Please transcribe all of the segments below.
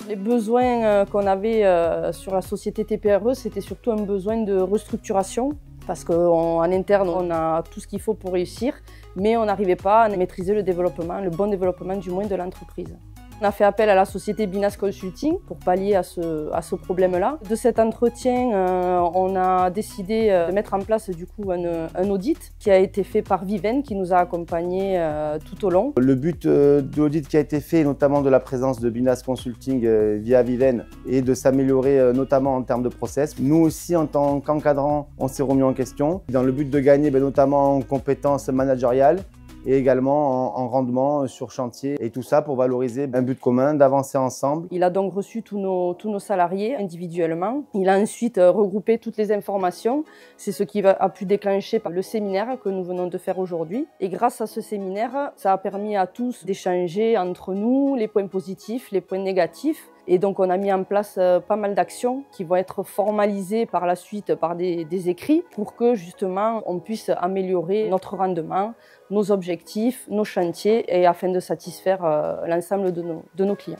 Les besoins qu'on avait sur la société TPRE, c'était surtout un besoin de restructuration parce qu'en interne, on a tout ce qu'il faut pour réussir, mais on n'arrivait pas à maîtriser le développement, le bon développement du moins de l'entreprise. On a fait appel à la société Binas Consulting pour pallier à ce problème-là. De cet entretien, on a décidé de mettre en place du coup un audit qui a été fait par Viven, qui nous a accompagnés tout au long. Le but de l'audit qui a été fait, notamment de la présence de Binas Consulting via Viven, est de s'améliorer notamment en termes de process. Nous aussi, en tant qu'encadrants, on s'est remis en question dans le but de gagner notamment en compétences managériales et également en rendement sur chantier, et tout ça pour valoriser un but commun, d'avancer ensemble. Il a donc reçu tous nos salariés individuellement. Il a ensuite regroupé toutes les informations. C'est ce qui a pu déclencher le séminaire que nous venons de faire aujourd'hui. Et grâce à ce séminaire, ça a permis à tous d'échanger entre nous les points positifs, les points négatifs. Et donc on a mis en place pas mal d'actions qui vont être formalisées par la suite par des écrits pour que justement on puisse améliorer notre rendement, nos objectifs, nos chantiers et afin de satisfaire l'ensemble de nos clients.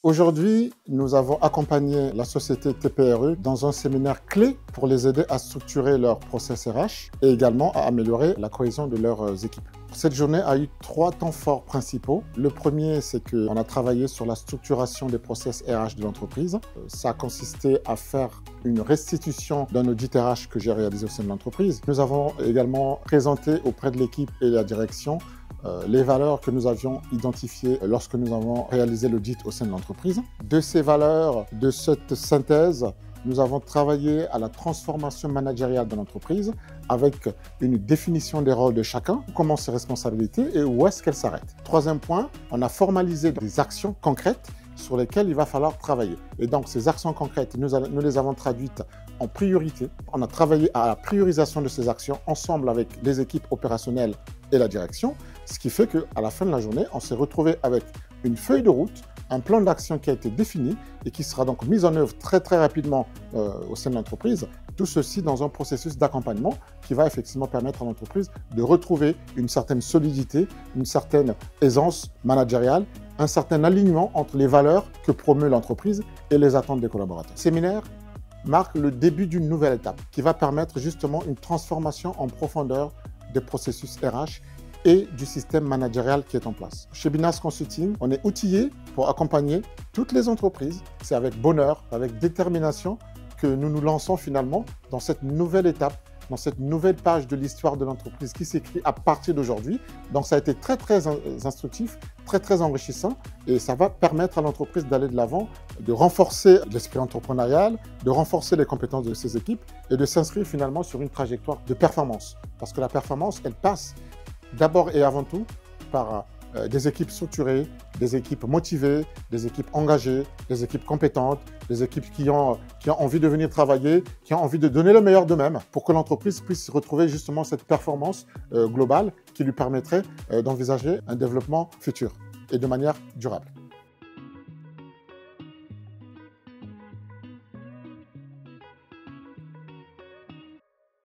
Aujourd'hui, nous avons accompagné la société TPRE dans un séminaire clé pour les aider à structurer leur process RH et également à améliorer la cohésion de leurs équipes. Cette journée a eu 3 temps forts principaux. Le premier, c'est qu'on a travaillé sur la structuration des process RH de l'entreprise. Ça a consisté à faire une restitution d'un audit RH que j'ai réalisé au sein de l'entreprise. Nous avons également présenté auprès de l'équipe et de la direction les valeurs que nous avions identifiées lorsque nous avons réalisé l'audit au sein de l'entreprise. De ces valeurs, de cette synthèse, nous avons travaillé à la transformation managériale de l'entreprise avec une définition des rôles de chacun, où commencent ses responsabilités et où est-ce qu'elles s'arrêtent. Troisième point, on a formalisé des actions concrètes sur lesquelles il va falloir travailler. Et donc ces actions concrètes, nous les avons traduites en priorité. On a travaillé à la priorisation de ces actions ensemble avec les équipes opérationnelles et la direction, ce qui fait qu'à la fin de la journée, on s'est retrouvé avec une feuille de route, un plan d'action qui a été défini et qui sera donc mis en œuvre très rapidement au sein de l'entreprise. Tout ceci dans un processus d'accompagnement qui va effectivement permettre à l'entreprise de retrouver une certaine solidité, une certaine aisance managériale, un certain alignement entre les valeurs que promeut l'entreprise et les attentes des collaborateurs. Ce séminaire marque le début d'une nouvelle étape qui va permettre justement une transformation en profondeur des processus RH et du système managérial qui est en place. Chez Binas Consulting, on est outillé pour accompagner toutes les entreprises. C'est avec bonheur, avec détermination que nous nous lançons finalement dans cette nouvelle étape, dans cette nouvelle page de l'histoire de l'entreprise qui s'écrit à partir d'aujourd'hui. Donc ça a été très instructif, très enrichissant, et ça va permettre à l'entreprise d'aller de l'avant, de renforcer l'esprit entrepreneurial, de renforcer les compétences de ses équipes et de s'inscrire finalement sur une trajectoire de performance. Parce que la performance, elle passe d'abord et avant tout par des équipes structurées, des équipes motivées, des équipes engagées, des équipes compétentes, des équipes qui ont envie de venir travailler, qui ont envie de donner le meilleur d'eux-mêmes pour que l'entreprise puisse retrouver justement cette performance globale qui lui permettrait d'envisager un développement futur et de manière durable.